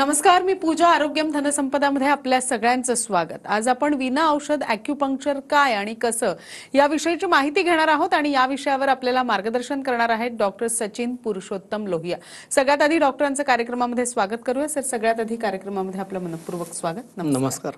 नमस्कार, मी पूजा. आरोग्यम धनसंपदामध्ये आपल्या सगळ्यांचं स्वागत. आज आपण विना औषध ॲक्युपंक्चर काय आणि कसं याविषयीची माहिती घेणार आहोत आणि या विषयावर आपल्याला मार्गदर्शन करणार आहेत डॉक्टर सचिन पुरुषोत्तम लोहिया. सगळ्यात आधी डॉक्टरांचं कार्यक्रमामध्ये स्वागत करूया. सर, सगळ्यात आधी कार्यक्रमामध्ये आपलं मनपूर्वक स्वागत. नमस्कार.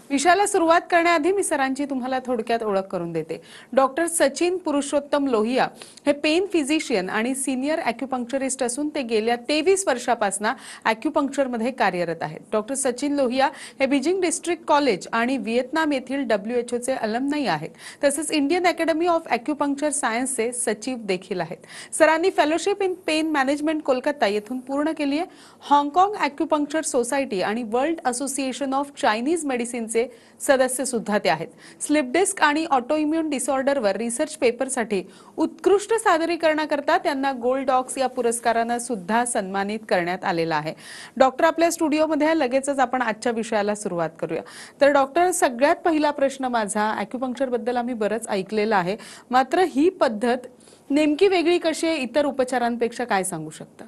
विषयाला सुरुवात करण्याआधी मी सरांची तुम्हाला थोडक्यात ओळख करून देते. डॉक्टर सचिन पुरुषोत्तम लोहिया हे पेन फिजिशियन आणि सिनियर ॲक्युपंक्चरिस्ट असून ते गेल्या 23 वर्षापासून ॲक्युपंक्चरमध्ये कार्यरत आहेत. डॉक्टर सचिन लोहिया हे बीजिंग डिस्ट्रिक्ट कॉलेज आणि व्हिएतनाम येथील WHOचे अलमनाई आहेत. तसेच इंडियन अकॅडमी ऑफ ॲक्युपंक्चर सायन्सचे सचिव देखील आहेत. सरांनी fellowship in pen management Kolkata येथून पूर्ण केली आहे. हाँगकाँग ॲक्युपंक्चर सोसायटी आणि वर्ल्ड असोसिएशन ऑफ चायनीज मेडिसिनचे सदस्य सुद्धा ते आहेत. स्लिप डिस्क आणि ऑटोइम्युन डिसऑर्डरवर रिसर्च पेपरसाठी उत्कृष्ट सादरीकरणाकरता त्यांना गोल्ड डॉक्स या पुरस्काराने सुद्धा सन्मानित करण्यात आलेला आहे. डॉक्टर आपल्या स्टुडिओमध्ये लगेचच आपण आजच्या विषयाला सुरुवात करूया. तर डॉक्टर, सगळ्यात पहिला प्रश्न माझा, ॲक्युपंक्चर बद्दल आम्ही बरंच ऐकलेलं आहे, मात्र ही पद्धत नेमकी वेगळी कशी आहे, इतर उपचारांपेक्षा काय सांगू शकता?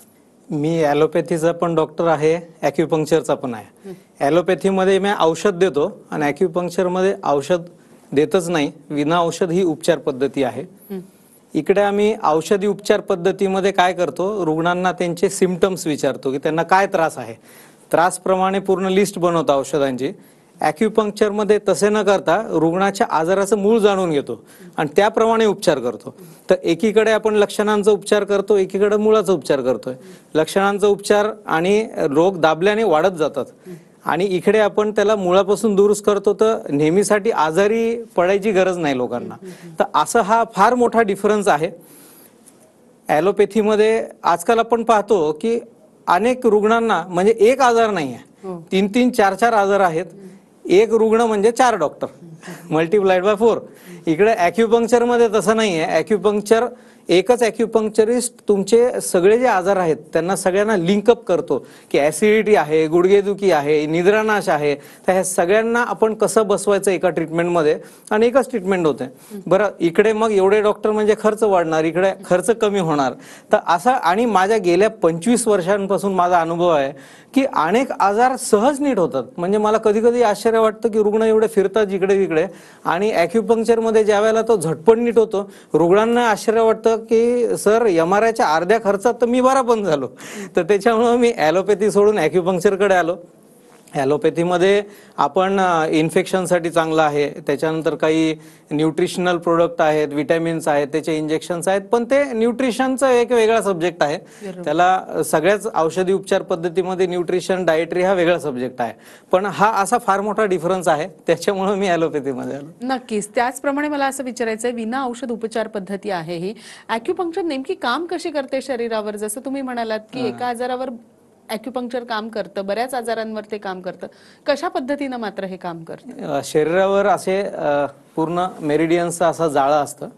मी ॲलोपॅथीचा पण डॉक्टर आहे, ॲक्युपंक्चरचा पण आहे. ॲलोपॅथीमध्ये मी औषध देतो आणि ॲक्युपंक्चरमध्ये औषध देतच नाही. विना औषध ही उपचार पद्धती आहे. इकडे आम्ही औषधी उपचार पद्धतीमध्ये काय करतो, रुग्णांना त्यांचे सिम्पटम्स विचारतो की त्यांना काय त्रास आहे. त्रासप्रमाणे पूर्ण लिस्ट बनवतो औषधांची. ॲक्युपंक्चरमध्ये तसे न करता रुग्णाच्या आजाराचं मूळ जाणून घेतो आणि त्याप्रमाणे उपचार करतो. तर एकीकडे आपण लक्षणांचा उपचार करतो, एकीकडे मुळाचा उपचार करतोय. लक्षणांचा उपचार आणि रोग दाबल्याने वाढत जातात आणि इकडे आपण त्याला मुळापासून दुरुस्त करतो. तर नेहमीसाठी आजारी पडायची गरज नाही लोकांना. तर असं हा फार मोठा डिफरन्स आहे. ॲलोपॅथीमध्ये आजकाल आपण पाहतो की अनेक रुग्णांना म्हणजे एक आजार नाही आहे, 3-3, 4-4 आजार आहेत. एक रुग्ण म्हणजे 4 डॉक्टर, मल्टिप्लाइड बाय 4. इकडे ॲक्युपंक्चरमध्ये तसं नाही आहे. ॲक्युपंक्चर एकच ॲक्युपंक्चरिस्ट तुमचे सगळे जे आजार आहेत त्यांना सगळ्यांना लिंकअप करतो की ॲसिडिटी आहे, गुडघेदुखी आहे, निद्रानाश आहे. तर ह्या सगळ्यांना आपण कसं बसवायचं एका ट्रीटमेंटमध्ये आणि एकच ट्रीटमेंट होते. बरं, इकडे मग एवढे डॉक्टर म्हणजे खर्च वाढणार, इकडे खर्च कमी होणार. तर असा, आणि माझ्या गेल्या 25 वर्षांपासून माझा अनुभव आहे की अनेक आजार सहज नीट होतात. म्हणजे मला कधी कधी आश्चर्य वाटतं की रुग्ण एवढे फिरतात जिकडे तिकडे आणि ॲक्युपंक्चरमध्ये ज्या वेळेला तो झटपट नीट होतो, रुग्णांना आश्चर्य वाटतं की सर, MRIच्या अर्ध्या खर्चात तर मी बरा पण झालो. तर त्याच्यामुळे मी ॲलोपॅथी सोडून ॲक्युपंक्चरकडे आलो. ॲलोपॅथीमध्ये आपण इन्फेक्शनसाठी चांगलं आहे, त्याच्यानंतर काही न्यूट्रिशनल प्रोडक्ट आहेत, विटॅमिन्स आहेत, त्याचे इंजेक्शन्स आहेत. पण ते न्यूट्रिशनचा एक वेगळा सब्जेक्ट आहे. त्याला सगळ्याच औषधी उपचार पद्धतीमध्ये न्यूट्रिशन, डायटरी हा वेगळा सब्जेक्ट आहे. पण हा असा फार मोठा डिफरन्स आहे, त्याच्यामुळे मी ॲलोपॅथीमध्ये आलो. नक्कीच. त्याचप्रमाणे मला असं विचारायचं आहे, विना औषध उपचार पद्धती आहे ही, ॲक्युपंक्चर नेमकी काम कशी करते शरीरावर? जसं तुम्ही म्हणालात की एका आजारावर ॲक्युपंक्चर काम करतं, बऱ्याच आजारांवर ते काम करतं. कशा पद्धतीनं मात्र हे काम करतं? शरीरावर असे पूर्ण मेरिडियन्सचा असा जाळं असतं,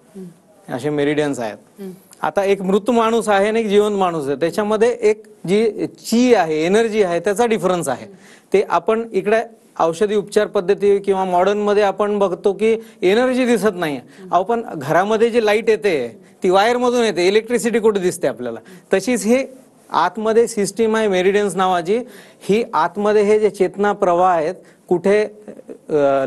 असे मेरिडियन्स आहेत. आता एक मृत माणूस आहे आणि एक जिवंत माणूस आहे, त्याच्यामध्ये एक जी ची आहे, एनर्जी आहे, त्याचा डिफरन्स आहे. ते आपण इकडे औषधी उपचार पद्धती किंवा मॉडर्न मध्ये आपण बघतो की एनर्जी दिसत नाही. आपण घरामध्ये जी लाईट येते ती वायर मधून येते, इलेक्ट्रिसिटी कुठे दिसते आपल्याला. तशीच हे आतमध्ये सिस्टीम आहे मेरिडियन्स नावाची. ही आतमध्ये हे जे चेतना प्रवाह आहेत, कुठे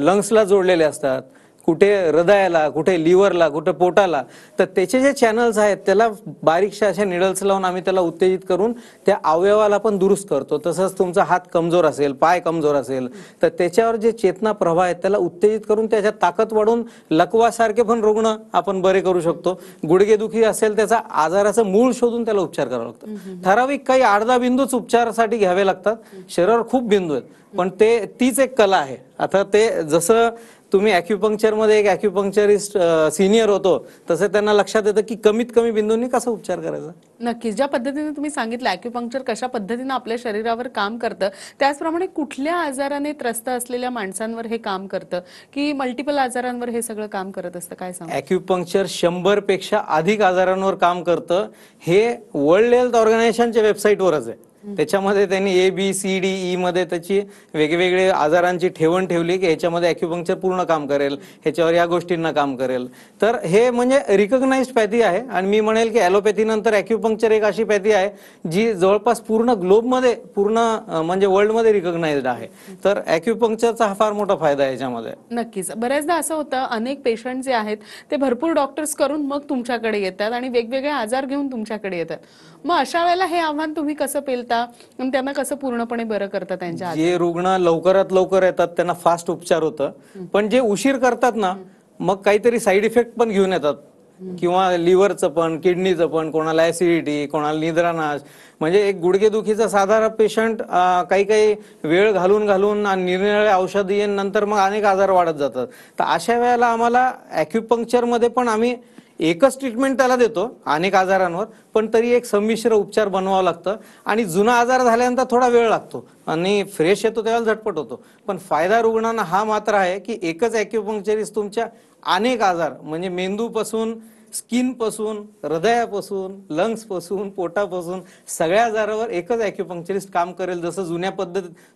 लंग्सला जोडलेले असतात, कुठे हृदयाला, कुठे लिव्हरला, कुठे पोटाला. तर त्याचे जे चॅनल्स आहेत त्याला बारीकशा अशा निडल्स लावून आम्ही त्याला उत्तेजित करून त्या अवयवाला पण दुरुस्त करतो. तसंच तुमचा हात कमजोर असेल, पाय कमजोर असेल, तर त्याच्यावर जे चेतना प्रवाह आहेत त्याला उत्तेजित करून त्याच्यात ताकद वाढून लकवासारखे पण रुग्ण आपण बरे करू शकतो. गुडघेदुखी असेल, त्याचा आजाराचं मूळ शोधून त्याला उपचार करावा लागतो. ठराविक काही 8-10 बिंदूच उपचारासाठी घ्यावे लागतात. शरीरावर खूप बिंदू आहेत, पण तीच एक कला आहे. आता ते जसं तुम्ही ॲक्युपंक्चरमध्ये एक ॲक्युपंक्चरिस्ट सिनियर होतो, तसं त्यांना लक्षात येतं की कमीत कमी बिंदूंनी कसा उपचार करायचा. नक्कीच. ज्या पद्धतीने तुम्ही सांगितलं ॲक्युपंक्चर कशा पद्धतीने आपल्या शरीरावर काम करतं, त्याचप्रमाणे कुठल्या आजाराने त्रस्त असलेल्या माणसांवर हे काम करतं की मल्टिपल आजारांवर हे सगळं काम करत असतं, काय सांगा? ॲक्युपंक्चर 100 पेक्षा अधिक आजारांवर काम करतं. हे वर्ल्ड हेल्थ ऑर्गनायझेशनच्या वेबसाईटवरच आहे. त्याच्यामध्ये त्यांनी ABCDE मध्ये त्याची वेगवेगळे आजारांची ठेवण ठेवली की ह्याच्यामध्ये ॲक्युपंक्चर पूर्ण काम करेल, ह्याच्यावर या गोष्टींना काम करेल. तर हे म्हणजे रिकग्नाइज्ड पॅथी आहे आणि मी म्हणेल की ॲलोपॅथी नंतर ॲक्युपंक्चर एक अशी पॅथी आहे जी जवळपास पूर्ण ग्लोबमध्ये पूर्ण म्हणजे वर्ल्डमध्ये रिकग्नाइज्ड आहे. तर ॲक्युपंक्चरचा हा फार मोठा फायदा आहे याच्यामध्ये. नक्कीच. बऱ्याचदा असं होतं, अनेक पेशंट जे आहेत ते भरपूर डॉक्टर्स करून मग तुमच्याकडे येतात आणि वेगवेगळे आजार घेऊन तुमच्याकडे येतात. मग अशा वेळेला हे आव्हान तुम्ही कसं पेलता आणि त्यांना कसं पूर्णपणे बरं करता त्यांच्या जे रुग्ण लवकरात लवकर येतात त्यांना फास्ट उपचार होतं, पण जे उशीर करतात ना मग काहीतरी साईड इफेक्ट पण घेऊन येतात किंवा लिव्हरचं पण, किडनीचं पण, कोणाला ऍसिडिटी, कोणाला निद्रानाश. म्हणजे एक गुडघेदुखीचा साधारण पेशंट काही काही वेळ घालून घालून आणि निरनिराळे औषधी नंतर मग अनेक आजार वाढत जातात. तर अशा वेळेला आम्हाला ॲक्युपंक्चरमध्ये पण आम्ही एकच ट्रीटमेंट त्याला देतो अनेक आजारांवर, पण तरी एक संमिश्र उपचार बनवावं लागतं आणि जुना आजार झाल्यानंतर थोडा वेळ लागतो आणि फ्रेश येतो तेव्हा झटपट होतो. पण फायदा रुग्णांना हा मात्र आहे की एकच ॲक्युपंक्चरिस्ट तुमच्या अनेक आजार म्हणजे मेंदूपासून, स्किनपासून, हृदयापासून, लंग्सपासून, पोटापासून सगळ्या आजारावर एकच ॲक्युपंक्चरिस्ट काम करेल. जसं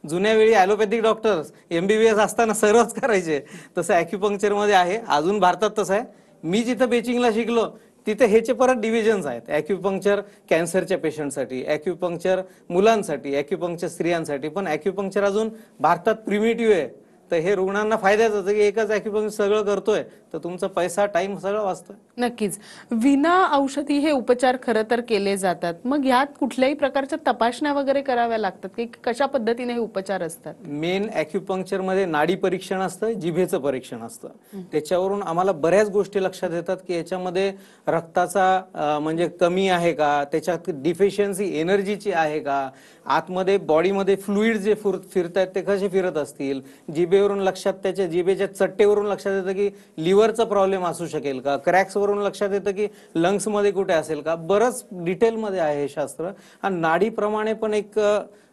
जुन्या वेळी ॲलोपॅथिक डॉक्टर्स MBBS असताना सर्वच करायचे, तसं ॲक्युपंक्चरमध्ये आहे. अजून भारतात तसं आहे. मी जिथं बेचिंगला शिकलो तिथे ह्याचे परत डिव्हिजन्स आहेत. ॲक्युपंक्चर कॅन्सरच्या पेशंटसाठी, ॲक्युपंक्चर मुलांसाठी, ॲक्युपंक्चर स्त्रियांसाठी, पण ॲक्युपंक्चर अजून भारतात प्रिमिटिव्ह आहे. तर हे रुग्णांना फायद्याचं होतं की एकच ॲक्युपंक्चर सगळं करतोय तर तुमचा पैसा, टाइम सगळं वाचतोय. नक्कीच. विना औषधी हे उपचार खरं तर केले जातात. मग यात कुठल्याही प्रकारच्या तपासण्या वगैरे कराव्या लागतात की कशा पद्धतीने हे उपचार असतात? मेन ॲक्युपंक्चर मध्ये नाडी परीक्षण असतं, जिभेचं परीक्षण असतं. त्याच्यावरून आम्हाला बऱ्याच गोष्टी लक्षात येतात की याच्यामध्ये रक्ताचा म्हणजे कमी आहे का, त्याच्यात डिफिशियन्सी एनर्जीची आहे का, आतमध्ये बॉडीमध्ये फ्लुइड जे फिरतायत ते कसे फिरत असतील, जिभेवरून लक्षात, त्याच्या जिभेच्या चट्टेवरून लक्षात येतं की लिव्हरचा प्रॉब्लेम असू शकेल का, क्रॅक्सवरून लक्षात येतं की लंग्समध्ये कुठे असेल का. बरंच डिटेलमध्ये आहे हे शास्त्र. आणि नाडीप्रमाणे पण एक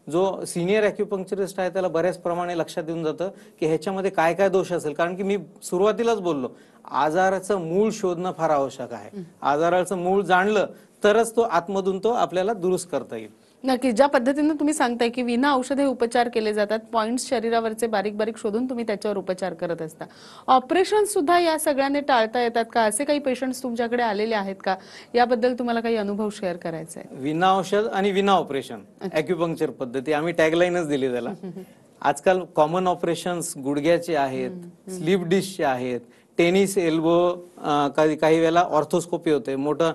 जो सिनियर ॲक्युपंक्चरिस्ट आहे त्याला बऱ्याच प्रमाणे लक्षात येऊन जातं की ह्याच्यामध्ये काय काय दोष असेल. कारण की मी सुरुवातीलाच बोललो, आजाराचं मूळ शोधणं फार आवश्यक आहे. आजाराचं मूळ जाणलं तरच तो आतमधून तो आपल्याला दुरुस्त करता येईल. नक्की. ज्या पद्धतीने तुम्ही सांगताय की विना औषधे उपचार केले जातात, पॉइंट्स शरीरावरचे बारीक बारीक शोधून तुम्ही त्याच्यावर उपचार करत असता. ऑपरेशन सुद्धा या सगळ्याने टाळता येतात का? असे काही पेशंट्स तुमच्याकडे आलेले आहेत का? याबद्दल तुम्हाला काही अनुभव शेअर करायचा आहे? विना औषध आणि विना ऑपरेशन ॲक्युपंक्चर पद्धती आम्ही टॅगलाईनच दिली त्याला. आजकाल कॉमन ऑपरेशन्स गुडघ्याचे आहेत, स्लीप डिस्कचे आहेत, टेनिस एल्बो, काही वेळेला ऑर्थोस्कोपी होते. मोठं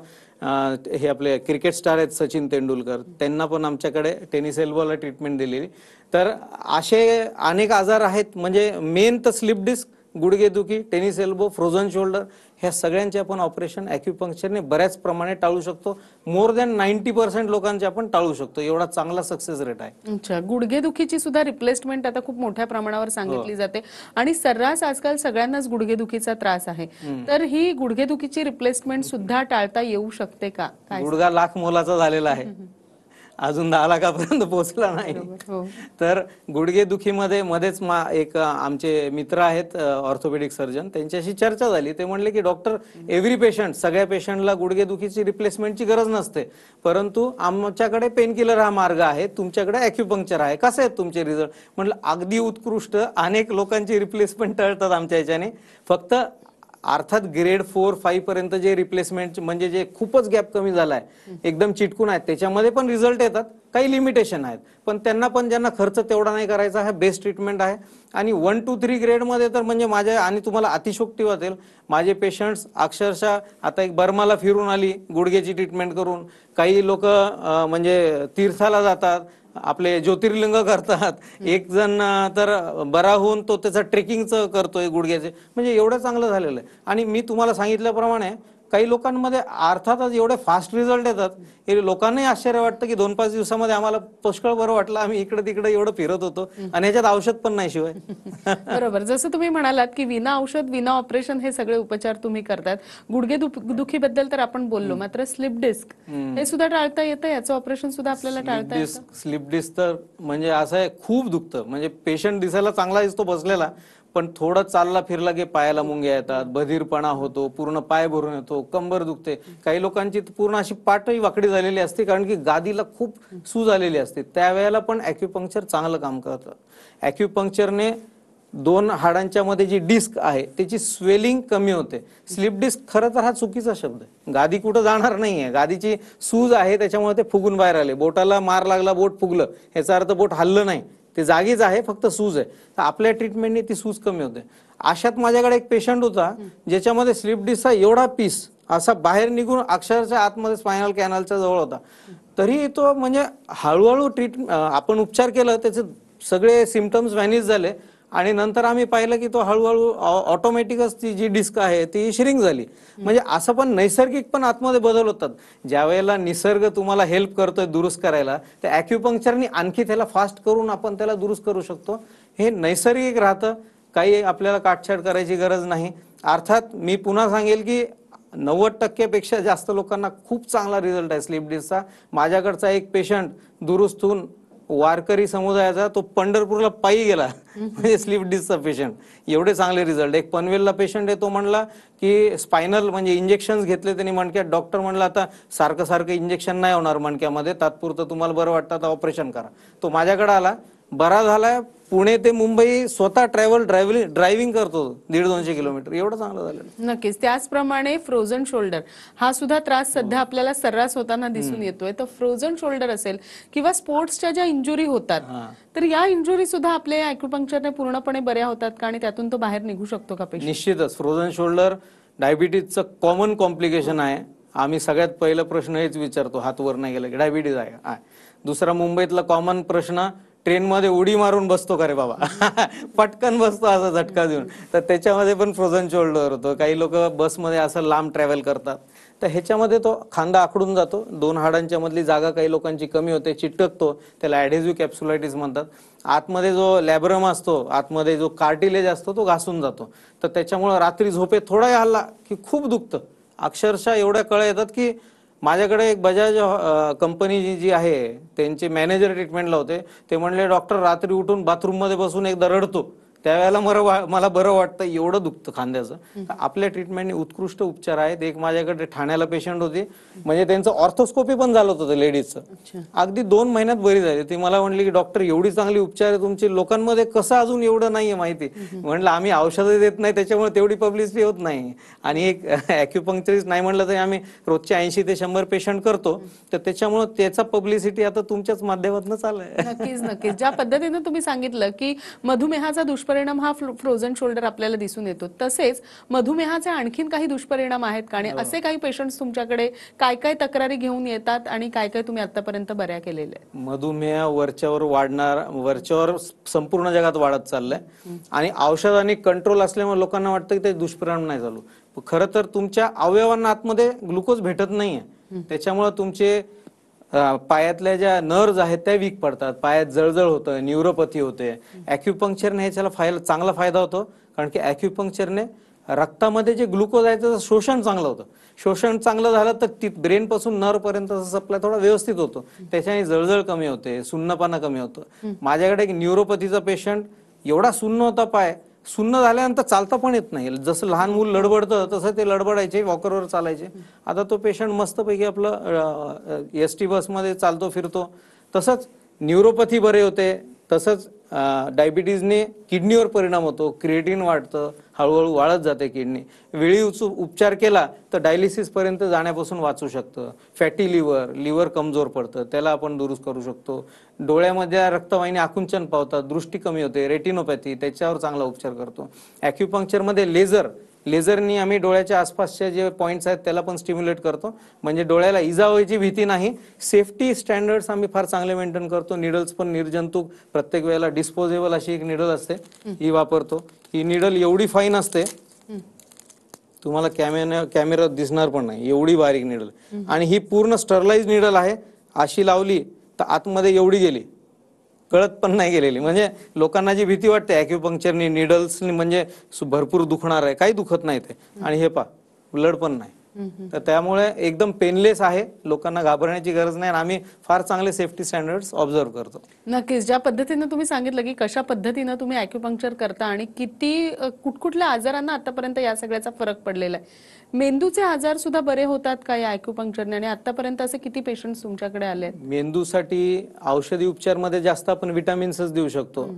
हे आपले क्रिकेट स्टार आहेत सचिन तेंडुलकर, त्यांना पण आमच्याकडे टेनिस एल्बोला ट्रीटमेंट दिलेली. तर असे अनेक आजार आहेत. म्हणजे मेन तर स्लीप डिस्क, गुडघेदुखी, टेनिस एल्बो, फ्रोझन शोल्डर, ह्या सगळ्यांचे आपण ऑपरेशन ॲक्युपंक्चरने बऱ्याच प्रमाणे टाळू शकतो. मोर दॅन 90% लोकांचे आपण टाळू शकतो. एवढा चांगला सक्सेस रेट आहे. अच्छा. गुडघेदुखीची सुद्धा रिप्लेसमेंट आता खूप मोठ्या प्रमाणावर सांगितली जाते आणि सर्रास आजकाल सगळ्यांनाच गुडघेदुखीचा त्रास आहे. तर ही गुडघेदुखीची रिप्लेसमेंट सुद्धा टाळता येऊ शकते का? काय? गुडघा लाख मोलाचा झालेला आहे, अजून 10 लाखापर्यंत पोहोचला नाही. हो. तर गुडघेदुखीमध्ये मध्येच एक आमचे मित्र आहेत ऑर्थोपेडिक सर्जन, त्यांच्याशी चर्चा झाली. ते म्हणले की डॉक्टर, एव्हरी पेशंट, सगळ्या पेशंटला गुडघेदुखीची रिप्लेसमेंटची गरज नसते, परंतु आमच्याकडे पेनकिलर हा मार्ग आहे, तुमच्याकडे ॲक्युपंक्चर आहे, कसे आहेत तुमचे रिझल्ट? म्हटलं अगदी उत्कृष्ट. अनेक लोकांची रिप्लेसमेंट टळतात आमच्या ह्याच्याने. फक्त अर्थात ग्रेड 4-5 पर्यंत जे रिप्लेसमेंट म्हणजे जे खूपच गॅप कमी झालाय, एकदम चिटकून आहेत, त्याच्यामध्ये पण रिझल्ट येतात. काही लिमिटेशन आहेत, पण त्यांना पण ज्यांना खर्च तेवढा नाही करायचा हा बेस्ट ट्रीटमेंट आहे. आणि 1 to 3 ग्रेडमध्ये तर म्हणजे माझ्या, आणि तुम्हाला अतिशोक्ती वाटेल, माझे पेशंट्स अक्षरशः आता एक बर्माला फिरून आली गुडघ्याची ट्रीटमेंट करून. काही लोक म्हणजे तीर्थाला जातात, आपले ज्योतिर्लिंग करतात. एक जण तर बरा होऊन तो त्याचा ट्रेकिंगचं करतोय गुडघ्याचे. म्हणजे एवढं चांगलं झालेलं आहे. आणि मी तुम्हाला सांगितल्याप्रमाणे काही लोकांमध्ये अर्थातच एवढे फास्ट रिझल्ट येतात, हे लोकांनाही आश्चर्य वाटतं की 2-5 दिवसामध्ये आम्हाला पुष्कळ बरं वाटलं, आम्ही इकडे तिकडे एवढं फिरत होतो आणि ह्याच्यात औषध पण नाही शिवाय. बरोबर. जसं तुम्ही म्हणालात की विना औषध, विना ऑपरेशन हे सगळे उपचार तुम्ही करतात. गुडघेदुखीबद्दल तर आपण बोललो, मात्र स्लिप डिस्क हे सुद्धा टाळता येतं, याचं ऑपरेशन सुद्धा आपल्याला टाळता येतं? स्लिप डिस्क तर म्हणजे असं आहे, खूप दुखतं. म्हणजे पेशंट दिसायला चांगला दिसतो बसलेला, पण थोडं चालला फिरला की पायाला मुंग्या येतात, बधीरपणा होतो, पूर्ण पाय भरून येतो, कंबर दुखते. काही लोकांची पूर्ण अशी पाठही वाकडी झालेली असते कारण की गादीला खूप सूज आलेली असते. त्यावेळेला पण ॲक्युपंक्चर चांगलं काम करतं. ॲक्युपंक्चरने दोन हाडांच्या मध्ये जी डिस्क आहे त्याची स्वेलिंग कमी होते. स्लिप डिस्क खरं तर हा चुकीचा शब्द आहे. गादी कुठं जाणार नाहीये, गादीची सूज आहे त्याच्यामुळे ते फुगून बाहेर आले. बोटाला मार लागला, बोट फुगलं, याचा अर्थ बोट हललं नाही, ते जागीच आहे, फक्त सूज आहे. तर आपल्या ट्रीटमेंटने ती सूज कमी होते. अशात माझ्याकडे एक पेशंट होता ज्याच्यामध्ये स्लिप डिस्कचा एवढा पीस असा बाहेर निघून अक्षरशः आतमध्ये स्पायनल कॅनलच्या जवळ होता. तरी तो म्हणजे हळूहळू आपण उपचार केला, त्याचे सगळे सिम्पटम्स व्हॅनिश झाले आणि नंतर आम्ही पाहिलं की तो हळूहळू ऑटोमॅटिकच ती जी डिस्क आहे ती श्रिंक झाली. म्हणजे असं पण नैसर्गिक पण आतमध्ये बदल होतात. ज्या वेळेला निसर्ग तुम्हाला हेल्प करतोय दुरुस्त करायला, तर ॲक्युपंक्चरनी आणखी त्याला फास्ट करून आपण त्याला दुरुस्त करू शकतो. हे नैसर्गिक राहतं, काही आपल्याला काटछाट करायची गरज नाही. अर्थात मी पुन्हा सांगेल की 90% पेक्षा जास्त लोकांना खूप चांगला रिझल्ट आहे स्लिप डिस्कचा. माझ्याकडचा एक पेशंट दुरुस्त होऊन वारकरी समुदायाचा, तो पंढरपूरला पायी गेला म्हणजे स्लिप डिस्कचा पेशंट. एवढे चांगले रिझल्ट. एक पनवेलला पेशंट आहे, तो म्हणला की स्पायनल म्हणजे इंजेक्शन घेतले त्यांनी मणक्यात, डॉक्टर म्हणला आता सारखं सारखं इंजेक्शन नाही होणार मणक्यामध्ये, तात्पुरतं तुम्हाला बरं वाटतं तर ऑपरेशन करा. तो माझ्याकडे आला, बरा झालाय. पुणे ते मुंबई स्वतः ड्रायव्हिंग करतो 150-200 किलोमीटर. एवढं चांगलं झालं. नक्कीच. त्याचप्रमाणे फ्रोझन शोल्डर हा सुद्धा त्रास सध्या आपल्याला सर्रास होताना दिसून येतोय. तर फ्रोझन शोल्डर असेल किंवा स्पोर्ट्सच्या ज्या इंजुरी होतात, तर या इंजुरी सुद्धा आपल्या ॲक्युपंक्चरने पूर्णपणे बऱ्या होतात का आणि त्यातून तो बाहेर निघू शकतो का पेशंट? निश्चितच. फ्रोझन शोल्डर डायबिटीजचं कॉमन कॉम्प्लिकेशन आहे. आम्ही सगळ्यात पहिला प्रश्न हेच विचारतो, हात वर नाही गेला की डायबिटीज आहे का. दुसरा मुंबईतला कॉमन प्रश्न, ट्रेनमध्ये उडी मारून बसतो का रे बाबा पटकन बसतो असा झटका देऊन. तर त्याच्यामध्ये पण फ्रोझन शोल्डर होतो. काही लोक बसमध्ये असं लांब ट्रॅव्हल करतात, तर ह्याच्यामध्ये तो खांदा आखडून जातो, दोन हाडांच्या मधली जागा काही लोकांची कमी होते, चिटकतो, त्याला ॲडेझिव्ह कॅप्सुलायटिस म्हणतात. आतमध्ये जो लॅब्रम असतो, आतमध्ये जो कार्टिलेज असतो तो घासून जातो. तर त्याच्यामुळे रात्री झोपेत थोडाही हल्ला की खूप दुखतं. अक्षरशः एवढ्या कळ्या येतात की माझ्याकडे एक बजाज कंपनी जी आहे त्यांचे मॅनेजर ट्रीटमेंटला होते. ते म्हणले डॉक्टर रात्री उठून बाथरूम मध्ये बसून एकदा रडतो, त्यावेळेला मला बरं वाटतं, एवढं दुखतं खांद्याचं. आपल्या ट्रीटमेंटने उत्कृष्ट उपचार आहेत. एक माझ्याकडे ठाण्याला पेशंट होती, म्हणजे त्यांचं ऑर्थोस्कोपी पण झालं होतं लेडीजचं. अगदी 2 महिन्यात बरी झाली. ती मला म्हणली की डॉक्टर एवढी चांगली उपचार आहे तुमची, लोकांमध्ये कसं अजून एवढं नाहीये माहिती. म्हणलं आम्ही औषधं देत नाही त्याच्यामुळे तेवढी पब्लिसिटी होत नाही. आणि एक ॲक्युपंक्चरिस्ट नाही म्हणलं तरी आम्ही रोजचे 80 ते 100 पेशंट करतो, तर त्याच्यामुळे त्याचा पब्लिसिटी आता तुमच्याच माध्यमातून चाललाय. नक्कीच नक्कीच. ज्या पद्धतीने तुम्ही सांगितलं की मधुमेहाचा दुष्परिणाम हा फ्रोझन शोल्डर आपल्याला दिसून येतो, तसेच मधुमेहाचे आणखीन काही दुष्परिणाम आहेत का आणि असे काही पेशंट्स तुमच्याकडे काय काय तक्रारी घेऊन येतात आणि काय काय तुम्ही आतापर्यंत बऱ्या केलेल्या आहेत? मधुमेह वरच्यावर संपूर्ण जगात वाढत चाललाय आणि औषधांनी कंट्रोल असल्यामुळे लोकांना वाटतं की ते दुष्परिणाम नाही चालू. खरं तर तुमच्या अवयवांना आतमध्ये ग्लुकोज भेटत नाहीये, त्याच्यामुळे तुमचे पायातल्या ज्या नर्व्ज आहेत त्या वीक पडतात, पायात जळजळ होतं, न्यूरोपॅथी होते. ॲक्युपंक्चरने ह्याच्याला चांगला फायदा होतो, कारण की ॲक्युपंक्चरने रक्तामध्ये जे ग्लुकोज आहे त्याचं शोषण चांगलं होतं. शोषण चांगलं झालं तर ब्रेन पासून नर्व पर्यंत सप्लाय थोडा व्यवस्थित होतो, त्याच्याने जळजळ कमी होते, सुन्नपणा कमी होतं. माझ्याकडे एक न्यूरोपॅथीचा पेशंट, एवढा सुन्न होता पाय, सुन्न झाल्यानंतर चालता पण येत नाही. जसं लहान मूल लडबडतं तसं ते लडबडायचे, वॉकरवर चालायचे. आता तो पेशंट मस्तपैकी आपलं एसटी बसमध्ये चालतो फिरतो. तसंच न्यूरोपॅथी बरे होते. तसंच डायबिटीजने किडनीवर परिणाम होतो, क्रिएटिन वाढतं, हळूहळू वाढत जाते किडनी. वेळी उपचार केला तर डायलिसिस पर्यंत जाण्यापासून वाचू शकतं. फॅटी लिव्हर कमजोर पडतं, त्याला आपण दुरुस्त करू शकतो. डोळ्यामध्ये रक्तवाहिनी आकुंचन पावतात, दृष्टी कमी होते, रेटिनोपॅथी, त्याच्यावर चांगला उपचार करतो. ॲक्युपंक्चरमध्ये लेझरनी आम्ही डोळ्याच्या आसपासचे जे पॉईंट्स आहेत त्याला पण स्टिम्युलेट करतो, म्हणजे डोळ्याला इजा व्हायची भीती नाही. सेफ्टी स्टँडर्ड्स आम्ही फार चांगले मेंटेन करतो. निडल्स पण निर्जंतुक, प्रत्येक वेळेला डिस्पोजेबल अशी एक निडल असते, ही वापरतो. ही निडल एवढी फाईन असते, तुम्हाला कॅमेरा दिसणार पण नाही, एवढी बारीक निडल. आणि ही पूर्ण स्टरलाइज निडल आहे. अशी लावली तर आतमध्ये एवढी गेली, कळत पण नाही गेलेली. म्हणजे लोकांना जी भीती वाटते ॲक्युपंक्चरनी, निडल्सनी म्हणजे भरपूर दुखणार आहे, काही दुखत नाही ते. आणि हे पा, ब्लड पण नाही. तर त्यामुळे एकदम पेनलेस आहे, लोकांना घाबरण्याची गरज नाही आणि आम्ही फार चांगले सेफ्टी स्टँडर्ड्स ऑब्झर्व करतो. नक्कीच. ज्या पद्धतीनं तुम्ही सांगितलं की कशा पद्धतीनं तुम्ही ॲक्युपंक्चर करता आणि किती कुठकुठल्या आजारांना आतापर्यंत या सगळ्याचा फरक पडलेला आहे. मेंदूचे आजार सुद्धा बरे होतात का या ॲक्युपंक्चरने आणि आतापर्यंत असे किती पेशंट्स तुमच्याकडे आले आहेत? मेंदूसाठी औषधी उपचारमध्ये जास्त आपण विटामिन्सच देऊ शकतो.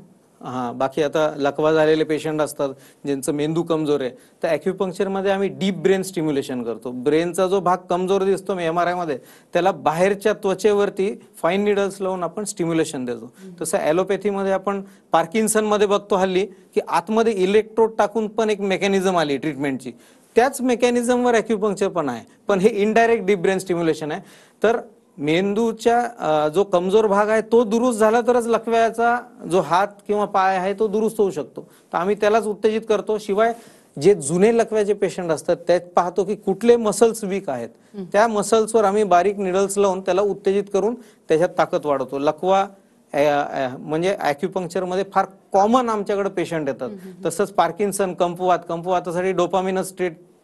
बाकी आता लकवा झालेले पेशंट असतात ज्यांचं मेंदू कमजोर आहे, तर ॲक्युपंक्चरमध्ये आम्ही डीप ब्रेन स्टिम्युलेशन करतो. ब्रेनचा जो भाग कमजोर दिसतो MRI मध्ये, त्याला बाहेरच्या त्वचेवरती फाईन निडल्स लावून आपण स्टिम्युलेशन देतो. तसं ॲलोपॅथीमध्ये आपण पार्किन्सनमध्ये बघतो हल्ली की आतमध्ये इलेक्ट्रोड टाकून पण एक मेकॅनिझम आली ट्रीटमेंटची. त्याच मेकॅनिझमवर ॲक्युपंक्चर पण आहे, पण हे इनडायरेक्ट डीप ब्रेन स्टिम्युलेशन आहे. तर मेंदूच्या जो कमजोर भाग आहे तो दुरुस्त झाला तरच लकव्याचा जो हात किंवा पाय आहे तो दुरुस्त होऊ शकतो. तर आम्ही त्यालाच उत्तेजित करतो. शिवाय जे जुने लकव्याचे पेशंट असतात त्यात पाहतो की कुठले मसल्स वीक आहेत, त्या मसल्सवर आम्ही बारीक निडल्स लावून त्याला उत्तेजित करून त्याच्यात ताकद वाढवतो. लकवा म्हणजे ॲक्युपंक्चरमध्ये फार कॉमन आमच्याकडे पेशंट येतात. तसंच पार्किन्सन, कंपवातासाठी डोपामिनस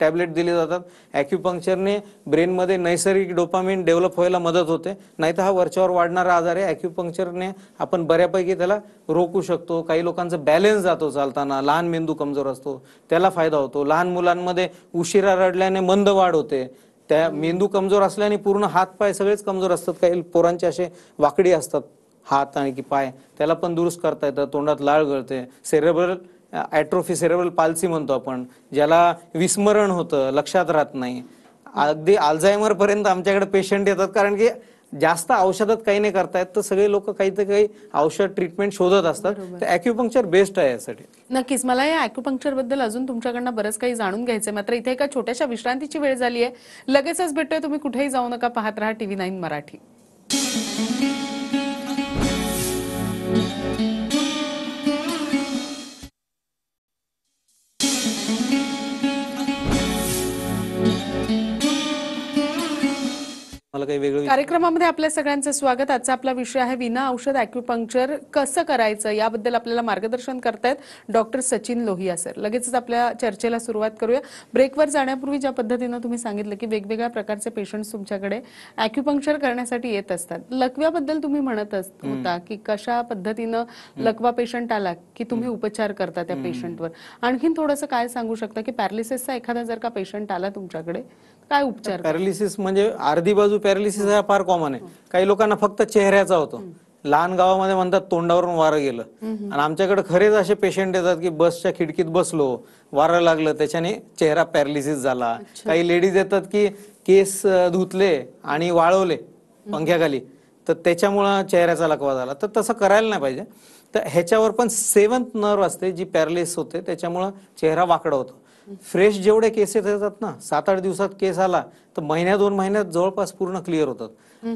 टॅबलेट दिले जातात. ॲक्युपंक्चरने ब्रेनमध्ये नैसर्गिक डोपामिन डेव्हलप व्हायला मदत होते. नाहीतर हा वरच्यावर वाढणारा आजार आहे. ॲक्युपंक्चरने आपण बऱ्यापैकी त्याला रोखू शकतो. काही लोकांचा बॅलन्स जातो चालताना, लहान मेंदू कमजोर असतो त्याला फायदा होतो. लहान मुलांमध्ये उशिरा रडल्याने मंद वाढ होते. त्या मेंदू कमजोर असल्याने पूर्ण हात पाय सगळेच कमजोर असतात. काही पोरांचे असे वाकडी असतात हात आणि की पाय, त्याला पण दुरुस्त करता येतं. तोंडात लाळ गळते. सेरेब्रल ॲट्रोफी, सेरेब्रल पाल्सी म्हणतो आपण, ज्याला विस्मरण होतं, लक्षात राहत नाही. अगदी अल्झायमर पर्यंत आमच्याकडे पेशंट येतात, कारण की जास्त औषधात काही नाही करतायत, तर सगळे लोक काही तर काही औषध ट्रीटमेंट शोधत असतात. तर ॲक्युपंक्चर बेस्ट आहे यासाठी. नक्कीच. मला या ॲक्युपंक्चर बद्दल अजून तुमच्याकडनं बरंच काही जाणून घ्यायचंय. मात्र इथे एका छोट्याशा विश्रांतीची वेळ झाली आहे. लगेचच भेटतोय. तुम्ही कुठेही जाऊ नका. पाहत राहा TV9 मराठी. मला काही वेगळं कार्यक्रमामध्ये आपल्या सगळ्यांचं स्वागत. आजचा आपला विषय आहे विना औषध ॲक्युपंक्चर कसं करायचं, याबद्दल आपल्याला मार्गदर्शन करतायत डॉक्टर सचिन लोहिया सर. लगेचच आपल्या चर्चेला सुरुवात करूया. ब्रेकवर जाण्यापूर्वी ज्या पद्धतीनं तुम्ही सांगितलं की वेगवेगळ्या प्रकारचे पेशंट्स तुमच्याकडे ॲक्युपंक्चर करण्यासाठी येत असतात. लकव्याबद्दल तुम्ही म्हणत होता की कशा पद्धतीनं लकवा पेशंट आला की तुम्ही उपचार करता त्या पेशंटवर. आणखीन थोडंसं काय सांगू शकता की पॅरालिसिसचा एखादा जर का पेशंट आला तुमच्याकडे, काय उपचार? पॅरालिसिस म्हणजे अर्धी बाजू पॅरालिसिस हा फार कॉमन आहे. काही लोकांना फक्त चेहऱ्याचा होतो. लहान गावामध्ये म्हणतात तोंडावरून वारं गेलं. आणि आमच्याकडे खरेच असे पेशंट येतात की बसच्या खिडकीत बसलो, वारं लागलं, त्याच्याने चेहरा पॅरालिसिस झाला. काही लेडीज येतात की केस धुतले आणि वाळवले पंख्याखाली, तर त्याच्यामुळं चेहऱ्याचा लकवा झाला. तर तसं करायला नाही पाहिजे. तर ह्याच्यावर पण 7th नर्व असते जी पॅरालिसिस होते, त्याच्यामुळं चेहरा वाकडा होतो. फ्रेश जेवढे केसेस येतात ना, 7-8 दिवसात केस आला तर महिन्या 2 महिन्यात जवळपास पूर्ण क्लिअर होतात.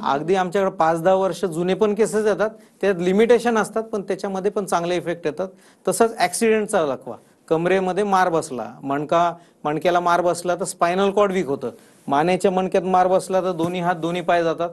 अगदी आमच्याकडे 5-10 वर्ष जुने पण केसेस येतात, त्यात लिमिटेशन असतात, पण त्याच्यामध्ये पण चांगले इफेक्ट येतात. तसंच ऍक्सिडेंटचा लकवा, कमरेमध्ये मार बसला, मणक्याला मार बसला तर स्पायनल कॉर्ड वीक होतं. मानेच्या मणक्यात मार बसला तर दोन्ही हात दोन्ही पाय जातात,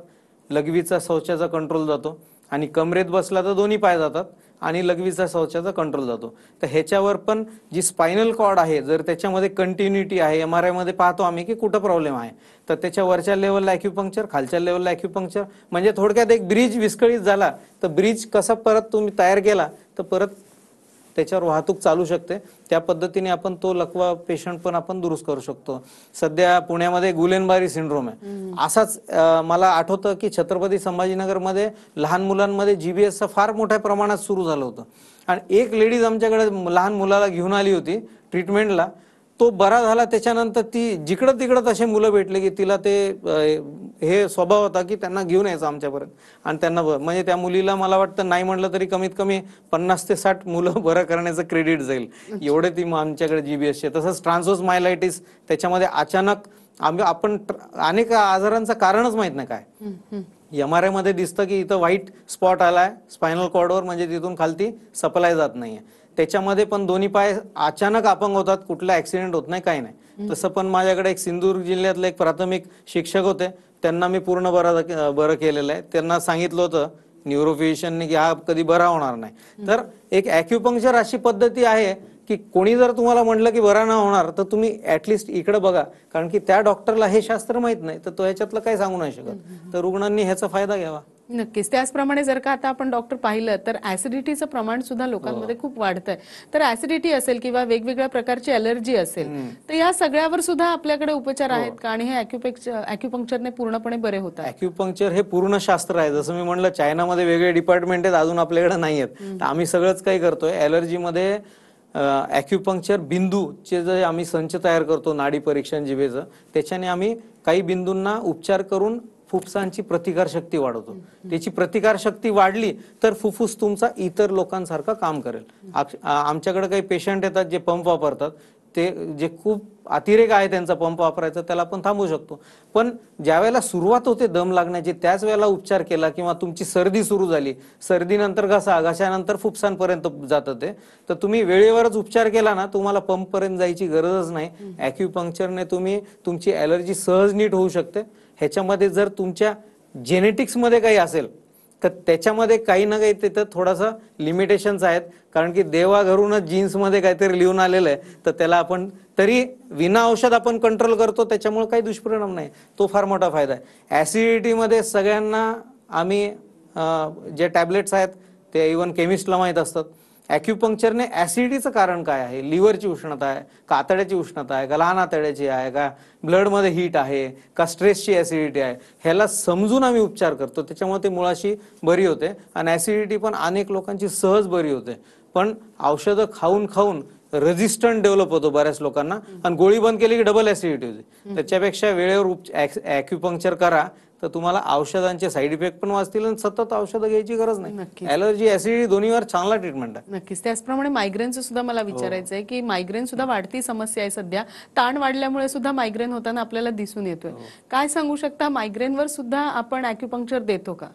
लघवीचा शौचाचा कंट्रोल जातो. आणि कमरेत बसला तर दोन्ही पाय जातात आणि लघवीचा शौचाचा कंट्रोल जातो. तर ह्याच्यावर पण जी स्पायनल कॉर्ड आहे, जर त्याच्यामध्ये कंटिन्युटी आहे, MRI मध्ये पाहतो आम्ही की कुठं प्रॉब्लेम आहे, तर त्याच्या वरच्या लेवलला ॲक्युपंक्चर, खालच्या लेवलला ॲक्युपंक्चर. म्हणजे थोडक्यात एक ब्रिज विस्कळीत झाला तर ब्रिज कसा परत तुम्ही तयार केला तर परत त्याच्यावर वाहतूक चालू शकते. त्या पद्धतीने आपण तो लकवा पेशंट पण आपण दुरुस्त करू शकतो. सध्या पुण्यामध्ये गुलेनबारी सिंड्रोम आहे. असाच मला आठवतं की छत्रपती संभाजीनगरमध्ये लहान मुलांमध्ये GBSचा फार मोठ्या प्रमाणात सुरू झालं होतं. आणि एक लेडीज आमच्याकडे लहान मुलाला घेऊन आली होती ट्रीटमेंटला. तो बरा झाला, त्याच्यानंतर ती जिकडं तिकडं तसे मुलं भेटले की तिला ते हे स्वभाव होता की त्यांना घेऊन यायचं आमच्यापर्यंत. आणि त्यांना म्हणजे त्या मुलीला मला वाटतं नाही म्हटलं तरी कमीत कमी 50 ते 60 मुलं बरं करण्याचं क्रेडिट जाईल, एवढे ती आमच्याकडे GBSचे. तसंच ट्रान्सोस मायलायटिस, त्याच्यामध्ये अचानक आपण अनेक आजारांचं कारणच माहित नाही काय. MRI मध्ये दिसतं की इथं व्हाईट स्पॉट आलाय स्पायनल कॉर्डवर, म्हणजे तिथून खालती सप्लाय जात नाहीये. त्याच्यामध्ये पण दोन्ही पाय अचानक अपंग होतात, कुठला ऍक्सिडेंट होत नाही, काही नाही. तसं पण माझ्याकडे एक सिंधुदुर्ग जिल्ह्यातले एक प्राथमिक शिक्षक होते, त्यांना मी पूर्ण बरं केलेलं आहे. त्यांना सांगितलं होतं न्यूरोफिजिशियनने की हा कधी बरा होणार नाही. तर एक ॲक्युपंक्चर अशी पद्धती आहे की कोणी जर तुम्हाला म्हटलं की बरा ना होणार तर तुम्ही ऍटलिस्ट इकडे बघा, कारण की त्या डॉक्टरला हे शास्त्र माहित नाही तर तो ह्याच्यातलं काही सांगू नाही शकत. तर रुग्णांनी ह्याचा फायदा घ्यावा. नक्कीच. त्याचप्रमाणे जर का आता आपण डॉक्टर पाहिलं तर ऍसिडिटीचं प्रमाण सुद्धा लोकांमध्ये खूप वाढतंय. तर ऍसिडिटी असेल किंवा वेगवेगळ्या प्रकारची अलर्जी असेल तर या सगळ्यावर सुद्धा आपल्याकडे उपचार आहेत का आणि हे अॅक्युपंक्चरने पूर्णपणे बरे होतात? अॅक्युपंक्चर हे पूर्ण शास्त्र आहे. जसं मी म्हणलं चायनामध्ये वेगळे डिपार्टमेंट आहेत, अजून आपल्याकडे नाही आहेत. तर आम्ही सगळंच काही करतोय. ॲलर्जीमध्ये अॅक्युपंक्चर बिंदूचे जे आम्ही संच तयार करतो, नाडी परीक्षण जिभेचं, त्याच्याने आम्ही काही बिंदूंना उपचार करून फुफ्फुसांची प्रतिकारशक्ती वाढवतो. त्याची प्रतिकारशक्ती वाढली तर फुफ्फुस तुमचा इतर लोकांसारखं काम करेल. आमच्याकडे काही पेशंट येतात जे पंप वापरतात, ते जे खूप अतिरेक आहे त्यांचा पंप वापरायचा, त्याला आपण थांबवू शकतो. पण ज्या वेळेला सुरुवात होते दम लागण्याची त्याच वेळेला उपचार केला, किंवा तुमची सर्दी सुरू झाली, सर्दीनंतर घसा, घशानंतर फुफ्फुसांपर्यंत जातं ते, तर तुम्ही वेळेवरच उपचार केला ना, तुम्हाला पंप पर्यंत जायची गरजच नाही. अॅक्युपंक्चरने तुम्ही तुमची ॲलर्जी सहज नीट होऊ शकते. ह्याच्यामध्ये जर तुमच्या जेनेटिक्समध्ये काही असेल तर त्याच्यामध्ये काही ना काही तिथं थोडासा लिमिटेशन्स आहेत, कारण की देवाघरूनच जीन्समध्ये काहीतरी लिहून आलेलं आहे, तर त्याला आपण तरी विना औषध आपण कंट्रोल करतो, त्याच्यामुळे काही दुष्परिणाम नाही. तो फार मोठा फायदा आहे. ॲसिडिटीमध्ये सगळ्यांना आम्ही जे टॅबलेट्स आहेत ते इव्हन केमिस्टला माहीत असतात. अॅक्युपंक्चरने ॲसिडिटीचं कारण काय आहे, लिव्हरची उष्णता आहे का, आतड्याची उष्णता आहे का, लहान आतड्याची आहे का, ब्लडमध्ये हीट आहे का, स्ट्रेसची ॲसिडिटी आहे, ह्याला समजून आम्ही उपचार करतो. त्याच्यामुळे ते मुळाशी बरी होते. आणि ॲसिडिटी पण अनेक लोकांची सहज बरी होते. पण औषधं खाऊन खाऊन रेझिस्टंट डेव्हलप होतो बऱ्याच लोकांना, आणि गोळी बंद केली की डबल ॲसिडिटी होते. त्याच्यापेक्षा वेळेवर अॅक्युपंक्चर करा तर तुम्हाला औषधांचे साईड इफेक्ट पण वाचतील आणि सतत औषधं घ्यायची गरज नाही. ॲलर्जी ऍसिडिटी दोन्हीवर चांगला ट्रीटमेंट आहे. नक्कीच. त्याचप्रमाणे मायग्रेनचं सुद्धा मला विचारायचं आहे की मायग्रेन सुद्धा वाढती समस्या आहे सध्या. ताण वाढल्यामुळे सुद्धा मायग्रेन होताना आपल्याला दिसून येतोय. काय सांगू शकता, मायग्रेनवर सुद्धा आपण अॅक्युपंक्चर देतो का?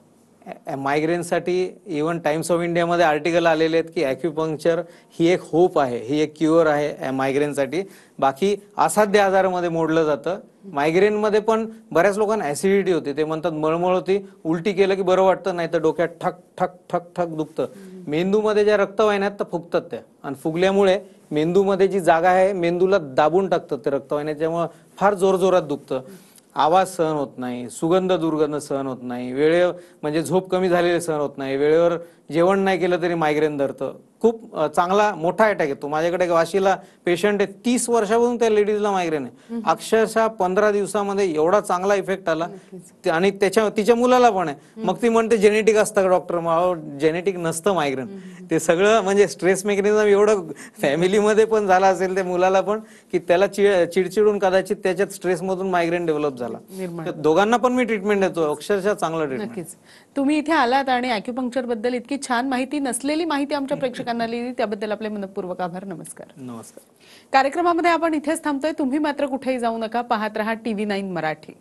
मायग्रेनसाठी इव्हन टाइम्स ऑफ इंडियामध्ये आर्टिकल आलेले आहेत की अॅक्युपंक्चर ही एक होप आहे, ही एक क्युअर आहे मायग्रेनसाठी. बाकी असाध्य आजारामध्ये मोडलं जातं. मायग्रेनमध्ये पण बऱ्याच लोकांना ॲसिडिटी होते, ते म्हणतात मळमळ होती, उलटी केलं की बरं वाटतं, नाही तर डोक्यात ठक ठक ठक ठक दुखतं. मेंदूमध्ये ज्या रक्तवाहिन्या आहेत त्या फुगतात त्या, आणि फुगल्यामुळे मेंदूमध्ये जी जागा आहे मेंदूला दाबून टाकतात ते रक्तवाहिन्या, त्यामुळे फार जोरजोरात दुखतं. आवाज सहन होत नाही, सुगंध दुर्गंध सहन होत नाही, वेळेवर म्हणजे झोप कमी झालेली सहन होत नाही, वेळेवर जेवण नाही केलं तरी मायग्रेन धरतं. खूप चांगला मोठा अटॅक येतो. माझ्याकडे एक वाशीला पेशंट आहे, 30 वर्षापासून त्या लेडीजला मायग्रेन आहे. अक्षरशः 15 दिवसामध्ये एवढा चांगला इफेक्ट आला, आणि तिच्या मुलाला पण आहे. मग ती म्हणते जेनेटिक असतं का डॉक्टर? जेनेटिक नसतं मायग्रेन, ते सगळं म्हणजे स्ट्रेस मेकॅनिझम एवढं फॅमिलीमध्ये पण झाला असेल त्या मुलाला पण, की त्याला चिडचिडून कदाचित त्याच्यात स्ट्रेसमधून मायग्रेन डेव्हलप झाला. तर दोघांना पण मी ट्रीटमेंट देतो, अक्षरशः चांगलं ट्रीटमेंट. नक्कीच. तुम्ही इथे आलात आणि अॅक्युपंक्चर बद्दल इतकी छान माहिती, नसलेली माहिती आमच्या प्रेक्षकांना दिली, त्याबद्दल आपले मनपूर्वक आभार. नमस्कार. नमस्कार. कार्यक्रमामध्ये आपण इथेच थांबतोय. तुम्ही मात्र कुठेही जाऊ नका. पाहत रहा TV9 मराठी.